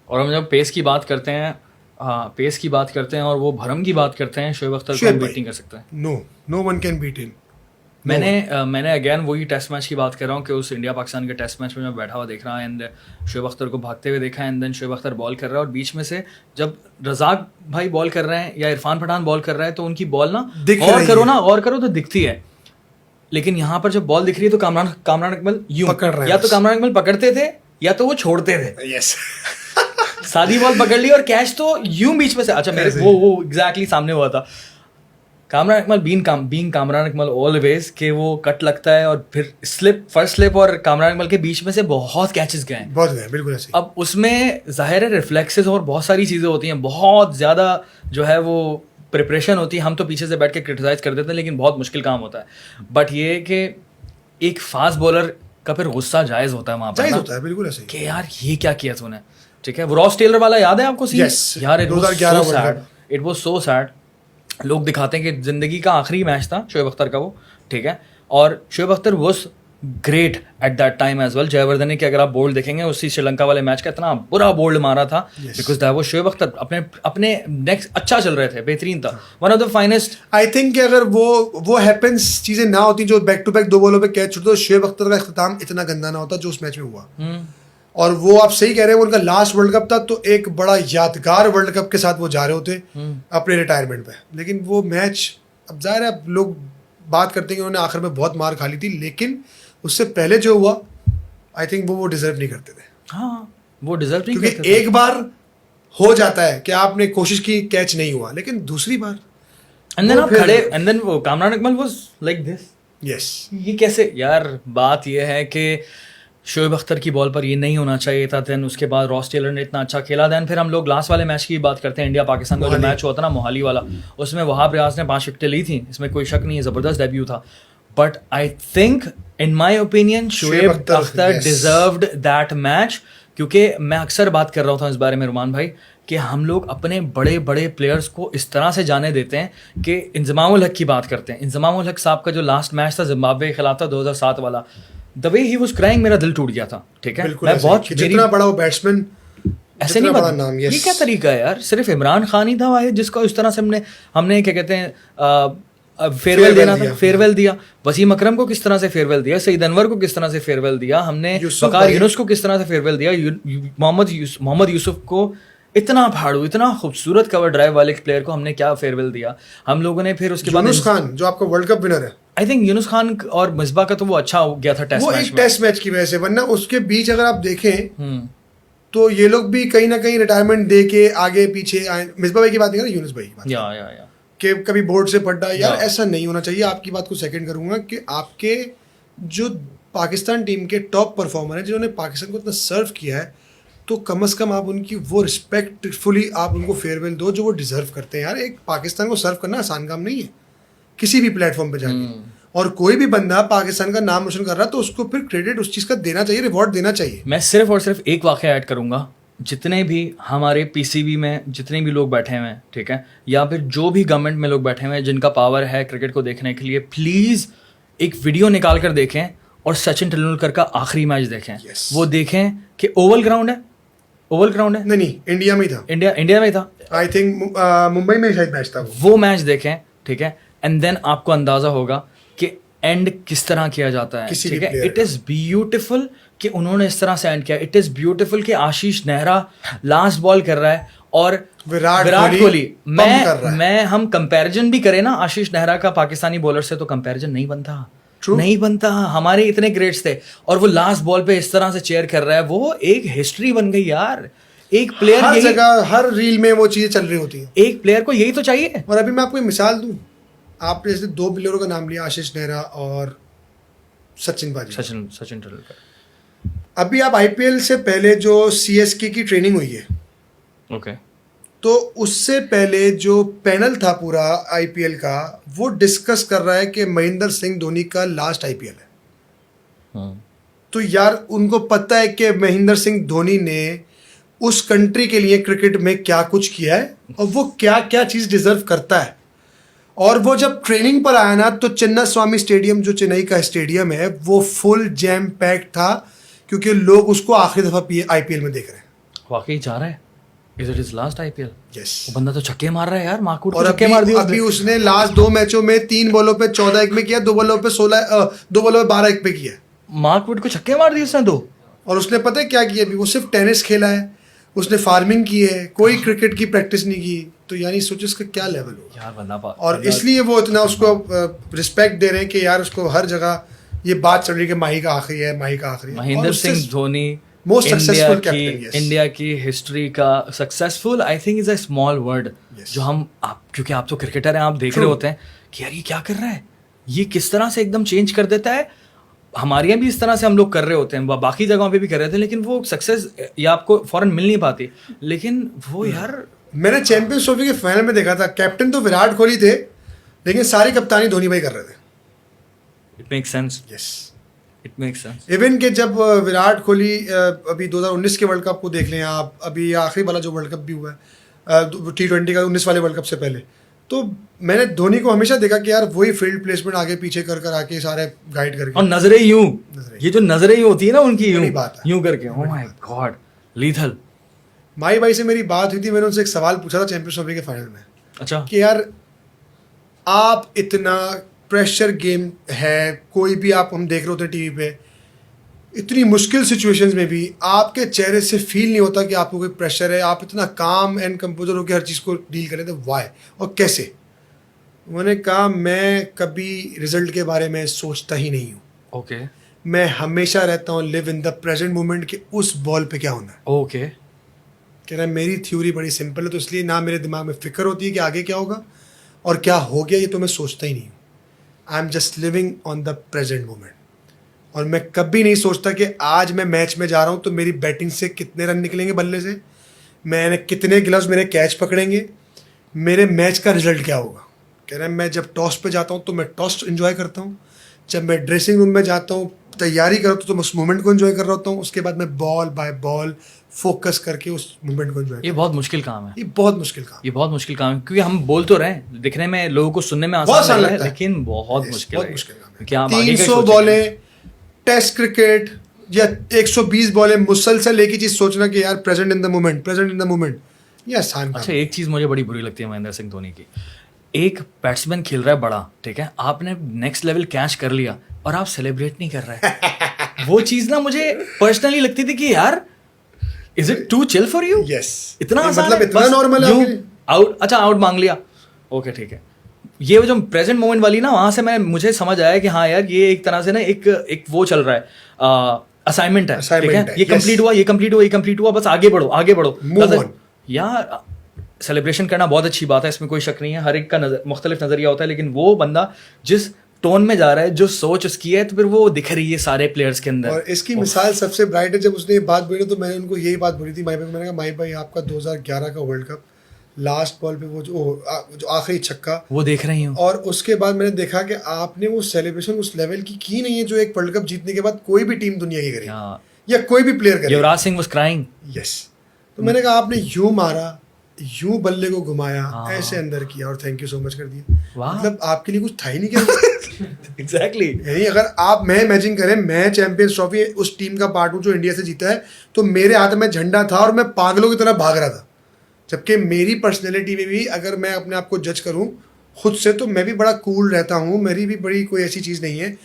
और हम जब पेस की बात करते हैं, हाँ पेस की बात करते हैं और वो भरम की बात करते हैं, शोएब अख्तर को बीट नहीं कर सकता है। No one can beat him. मैंने अगेन वही टेस्ट मैच की बात कर रहा हूँ कि उस इंडिया पाकिस्तान के टेस्ट मैच में मैं बैठा हुआ देख रहा एंड शोएब अख्तर को भागते हुए देखा and then Shoaib Akhtar ball कर रहा है और बीच में से जब रज़ाक भाई बॉल कर रहे हैं या इरफान पठान बॉल कर रहा है तो उनकी बॉल ना और करो तो दिखती है, लेकिन यहाँ पर जब बॉल दिख रही है तो कामरान अकमल यूं पकड़ रहे हैं, या तो कामरान अकमल पकड़ते थे या तो वो छोड़ते थे। यस सादी बॉल पकड़ ली और कैच तो यूं बीच में से, अच्छा मेरे वो एग्जैक्टली सामने हुआ था। कामरान अकमल बीइंग कामरान अकमल ऑलवेज के वो कट लगता है और फिर फर्स्ट स्लिप और कामरान अकमल के बीच में से बहुत कैचेस गए हैं, बहुत गए, बिल्कुल ऐसे। अब उसमें जाहिर है रिफ्लेक्सेस और बहुत सारी चीज़ें होती हैं, बहुत ज़्यादा जो है वो प्रिपरेशन होती है। हम तो पीछे से बैठ के क्रिटिसाइज कर देते हैं लेकिन बहुत मुश्किल काम होता है। बट ये कि एक फास्ट बॉलर का फिर गुस्सा जायज़ होता है वहाँ पर, जायज़ होता है, बिल्कुल ऐसे कि यार ये क्या किया तूने, ठीक है। वो रॉस टेलर वाला याद है आपको सीन? यार इट वाज सो सैड। लोग दिखाते हैं कि जिंदगी का आखिरी मैच था शोएब अख्तर का वो, ठीक है, और Shoaib Akhtar was great at that time as well. Jayawardene के अगर आप बोल्ड देखेंगे उसी श्रीलंका वाले मैच का इतना बुरा बोल्ड मारा था because that was Shoaib Akhtar अपने नेक्स्ट अच्छा चल रहे थे, बेहतरीन था, one of the finest. I think कि अगर वो हैपेंस चीजें ना होती जो बैक टू बैक 2 बॉलों पे कैच छूटते तो शोएब अख्तर का इख्तिताम इतना गंदा ना होता जो उस मैच में हुआ। और वो आप सही कह रहे हैं, उनका लास्ट वर्ल्ड कप था तो एक बड़ा यादगार वर्ल्ड कप के साथ वो जा रहे होते अपने रिटायरमेंट पे, लेकिन वो मैच अब जाहिर है लोग बात करते हैं कि उन्होंने आखिर में बहुत मार खा ली थी, लेकिन उससे पहले जो हुआ आई थिंक वो डिजर्व नहीं करते थे। हाँ वो डिजर्व नहीं करते, क्योंकि एक बार हो जाता है कि आपने कोशिश की कैच नहीं हुआ, लेकिन दूसरी बार एंड देन आप खड़े एंड देन वो Kamran Akmal was like this. Yes ये कैसे यार, बात ये है कि शोएब अख्तर की बॉल पर ये नहीं होना चाहिए था। देन उसके बाद रॉस टेलर ने इतना अच्छा खेला। देन फिर हम लोग लास्ट वाले मैच की बात करते हैं, इंडिया पाकिस्तान का जो मैच हुआ था ना मोहाली वाला, उसमें वहाब रियाज ने 5 विकेटें ली थी, इसमें कोई शक नहीं है, ज़बरदस्त डेब्यू था। But I think in my opinion Shoaib Akhtar deserved that match, क्योंकि मैं अक्सर बात कर रहा था इस बारे में रुमान भाई कि हम लोग अपने बड़े बड़े प्लेयर्स को इस तरह से जाने देते हैं कि इंजमामुल हक की बात करते हैं। इंजमामुल हक साहब का जो लास्ट मैच था जिम्बाब्वे के खिलाफ था 2007 वाला, the way he was crying, मेरा दिल टूट गया था, ठीक है। मैं बहुत जितना बड़ा वो बैट्समैन ऐसे नहीं बड़ा नाम, ये क्या तरीका है यार। सिर्फ इमरान खान ही था वाहिद जिसको इस तरह से हमने क्या कहते हैं फेयरवेल देना था, फेयरवेल दिया। वसीम अकरम को किस तरह से फेयरवेल दिया, सईद अनवर को किस तरह से फेयरवेल दिया हमने, वकार यूनुस को किस तरह से फेयरवेल दिया, मोहम्मद यूसुफ को इतना फाड़ू, इतना खूबसूरत कवर ड्राइव वाले प्लेयर को हमने क्या फेयरवेल दिया हम लोगों ने। फिर उसके बाद यूनुस खान जो आपका वर्ल्ड कप विनर है, आई थिंक यूनुस खान और मिसबा का तो वो अच्छा हो गया था टेस्ट मैच में, वो एक टेस्ट मैच की वजह से, वरना उसके बीच अगर आप देखें तो ये लोग भी कहीं ना कहीं रिटायरमेंट दे के आगे पीछे आए। मिसबा भाई की बात नहीं कर रहा, यूनुस भाई की बात या कि कभी बोर्ड से पढ़ा यार, ऐसा नहीं होना चाहिए। आपकी बात को सेकंड करूंगा कि आपके जो पाकिस्तान टीम के टॉप परफॉर्मर हैं जिन्होंने पाकिस्तान को इतना सर्व किया है, तो कम से कम आप उनकी वो रिस्पेक्टफुली आप उनको फेयरवेल दो जो वो डिजर्व करते हैं। यार एक पाकिस्तान को सर्व करना आसान काम नहीं है किसी भी प्लेटफॉर्म पे जाके, और कोई भी बंदा पाकिस्तान का नाम रोशन कर रहा है तो उसको फिर क्रेडिट उस चीज़ का देना चाहिए, रिवॉर्ड देना चाहिए। मैं सिर्फ और सिर्फ एक वाक़या ऐड करूंगा, जितने भी हमारे पीसीबी में जितने भी लोग बैठे हुए हैं, ठीक है, या फिर जो भी गवर्नमेंट में लोग बैठे हुए हैं जिनका पावर है क्रिकेट को देखने के लिए, प्लीज़ एक वीडियो निकाल कर देखें और सचिन तेंदुलकर का आखिरी मैच देखें। वो देखें कि ओवल ग्राउंड है, नहीं इंडिया में ही था, इंडिया में था, आई थिंक मुंबई में शायद मैच था। वो मैच देखें, ठीक है, एंड देन आपको अंदाजा होगा कि एंड किस तरह किया जाता है, ठीक है। इट इज ब्यूटिफुल कि उन्होंने इस तरह से एंड किया। इट इज ब्यूटिफुल कि आशीष नेहरा लास्ट बॉल कर रहा है और विराट कोहली, मैं हम कंपैरिजन भी करें ना आशीष नेहरा का पाकिस्तानी बॉलर से, तो कंपैरिजन नहीं बनता, नहीं बनता। हमारे इतने ग्रेट्स थे और वो लास्ट बॉल पे इस तरह से चेयर कर रहा है, वो एक हिस्ट्री बन गई यार। एक प्लेयर हर जगह हर रील में वो चीजें चल रही होती हैं, एक प्लेयर को यही तो चाहिए। और अभी मैं आपको एक मिसाल दूं, आपने जैसे 2 प्लेयरों का नाम लिया, आशीष नेहरा और सचिन तेंदुलकर। अभी आप आईपीएल से पहले जो सीएसके की ट्रेनिंग हुई है, ओके, तो उससे पहले जो पैनल था पूरा आईपीएल का, वो डिस्कस कर रहा है कि महेंद्र सिंह धोनी का लास्ट आईपीएल है। तो यार उनको पता है कि महेंद्र सिंह धोनी ने उस कंट्री के लिए क्रिकेट में क्या कुछ किया है और वो क्या क्या चीज़ डिजर्व करता है। और वो जब ट्रेनिंग पर आया ना, तो चिन्ना स्वामी स्टेडियम जो चेन्नई का स्टेडियम है वो फुल जैम पैक्ड था, क्योंकि लोग उसको आखिरी दफ़ा आईपीएल में देख रहे हैं। वाकई जा रहा है, is it his last IPL? Yes. वो बंदा तो छक्के मार रहा है यार, मार्कवुड और को छक्के मार दिए अभी उसने लास्ट 2 मैचों में 3 बॉलों पे 14-1 में किया, 2 बॉलों पे 2 बॉलों पे 12-1 पे किया। मार्कवुड को छक्के मार दिए उसने 2। और उसने पता है क्या किया अभी? वो सिर्फ टेनिस खेला है, उसने फार्मिंग की है, कोई क्रिकेट की प्रैक्टिस नहीं की। तो यानी सोचो इसका क्या लेवल हो यार बंदा और इसलिए वो इतना उसको रिस्पेक्ट दे रहे हैं कि यार उसको हर जगह ये बात चल रही है कि माही का आखिरी है, माही का आखिरी है। Mahendra Singh Dhoni most successful India की कैप्टन। यस। इंडिया की हिस्ट्री का successful, I think is a small word. Yes. जो हम आप, क्योंकि आप तो क्रिकेटर हैं, आप देख रहे होते हैं कि यार ये क्या कर रहा है, ये किस तरह से एकदम चेंज कर देता है। हमारे यहाँ भी इस तरह से हम लोग कर रहे होते हैं, बाकी जगहों पे भी कर रहे थे, लेकिन वो सक्सेस या आपको फौरन मिल नहीं पाती। लेकिन वो यार मैंने चैंपियंस ट्रॉफी के फाइनल में देखा था, कैप्टन तो विराट कोहली थे लेकिन सारी कप्तानी धोनी भाई कर रहे थे। It makes sense, yes. It makes sense. Even के जब विराट कोहली अभी 2019 के वर्ल्ड कप को देख लें आप, अभी आखिरी वाला जो वर्ल्ड कप भी हुआ है T20 का 19 वाले वर्ल्ड कप से पहले, तो मैंने धोनी को हमेशा देखा कि यार वही फील्ड प्लेसमेंट आगे पीछे कर कर आके सारे गाइड करके। और नजरें यूं, ये जो नजरें यूं होती है ना उनकी, यूं बड़ी बात है। यूं करके, ओह माय गॉड, लीथल। माही भाई से मेरी बात हुई थी, मैंने उनसे एक सवाल पूछा था चैंपियंस ट्रॉफी के फाइनल में अच्छा, कि यार आप इतना प्रेशर गेम है, कोई भी आप हम देख रहे होते हैं टीवी पे, इतनी मुश्किल सिचुएशंस में भी आपके चेहरे से फील नहीं होता कि आपको कोई प्रेशर है, आप इतना काम एंड कंपोजर होकर हर चीज़ को डील करें, तो वाई और कैसे? उन्होंने कहा मैं कभी रिजल्ट के बारे में सोचता ही नहीं हूँ, ओके मैं हमेशा रहता हूँ live in the present moment कि उस बॉल पे क्या होना है। ओके। कह रहा है मेरी थ्योरी बड़ी सिंपल है, तो इसलिए ना मेरे दिमाग में फिक्र होती है कि आगे क्या होगा और क्या हो गया, ये तो मैं सोचता ही नहीं हूँ। I am just living on the present moment. और मैं कभी नहीं सोचता कि आज मैं मैच में जा रहा हूँ तो मेरी बैटिंग से कितने रन निकलेंगे बल्ले से, मैंने कितने ग्लव्स मेरे कैच पकड़ेंगे, मेरे मैच का रिजल्ट क्या होगा। कह रहा है मैं जब टॉस पे जाता हूँ तो मैं टॉस एंजॉय करता हूँ, जब मैं ड्रेसिंग रूम में जाता हूँ तैयारी करता हूँ तो मैं उस मोमेंट को एंजॉय कर रहा होता हूँ, उसके बाद मैं बॉल बाय बॉल फोकस करके उस मोमेंट को एंजॉय। ये बहुत मुश्किल काम है, ये बहुत मुश्किल काम, ये बहुत मुश्किल काम है, क्योंकि हम बोल तो रहे हैं, दिखने में लोगों को सुनने में बहुत आसान लग रहा लगता है, है, लेकिन बहुत मुश्किल है। काम है। कि आप आगे का 300 सोचेंगे। बॉलें टेस्ट क्रिकेट या 120 बॉलें मुसलसल एक ही चीज सोचना कि यार present in the moment, present in the moment, ये आसान काम अच्छा, एक चीज मुझे बड़ी बुरी लगती है महेंद्र सिंह धोनी की, एक बैट्समैन खेल रहा है बड़ा, ठीक है, आपने नेक्स्ट लेवल कैच कर लिया और आप सेलिब्रेट नहीं कर रहे हैं। वो चीज ना मुझे पर्सनली लगती थी कि यार is it too chill for you? Yes, इतना आसान मतलब है, इतना बस नॉर्मल है यूं आपके लिए? आउट, अच्छा आउट मांग लिया, ओके ठीक है। ये जो प्रेजेंट मोमेंट वाली ना, वहां से मुझे समझ आया कि हाँ यार ये एक तरह से ना एक वो चल रहा है, असाइनमेंट है, ठीक है, ये कंप्लीट हुआ, ये कंप्लीट हुआ, ये कंप्लीट हुआ, बस आगे बढ़ो, आगे बढ़ो, Move on. यार सेलिब्रेशन करना बहुत अच्छी बात है, इसमें कोई शक नहीं है, हर एक का मुख्तलिफ नजरिया होता है, लेकिन वो बंदा जिस टोन में जा रहा है, जो सोच उसकी है, तो फिर वो दिख रही है सारे प्लेयर्स के अंदर। और इसकी मिसाल सबसे ब्राइट है, जब उसने ये बात बोली तो मैंने उनको यही बात बोली थी माही भाई को, मैंने कहा माही भाई आपका 2011 का वर्ल्ड कप लास्ट बॉल पे वो जो आखिरी छक्का, वो देख रही हूँ, और उसके बाद मैंने देखा कि आपने वो सेलिब्रेशन उस लेवल की नहीं है जो एक वर्ल्ड कप जीतने के बाद कोई भी टीम दुनिया की करे या कोई भी प्लेयर करे। Yuvraj Singh was crying. Yes, तो मैंने कहा आपने यूं मारा, यूं बल्ले को घुमाया, ऐसे अंदर किया और थैंक यू सो मच कर दिया, मतलब आपके लिए कुछ था ही नहीं क्या? एग्जैक्टली। यानी अगर आप, मैं इमेजिन करें मैं चैंपियंस ट्रॉफी उस टीम का पार्ट हूँ जो इंडिया से जीता है, तो मेरे हाथ में झंडा था और मैं पागलों की तरह भाग रहा था, जबकि मेरी पर्सनैलिटी में भी अगर मैं अपने आप को जज करूँ खुद से तो मैं भी बड़ा कूल रहता हूँ, मेरी भी बड़ी कोई ऐसी चीज़ नहीं है,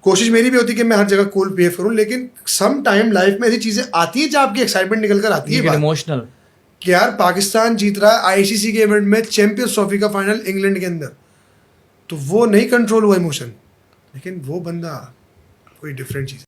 कोशिश मेरी भी होती है कि मैं हर जगह कूल बिहेव करूँ, लेकिन सम टाइम लाइफ में ऐसी चीज़ें आती है जब आपकी एक्साइटमेंट निकल कर आती है, इमोशनल कि यार पाकिस्तान जीत रहा है आईसीसी के इवेंट में चैंपियंस ट्रॉफी का फाइनल इंग्लैंड के अंदर, तो वो नहीं कंट्रोल हुआ इमोशन, लेकिन वो बंदा कोई डिफरेंट चीज़।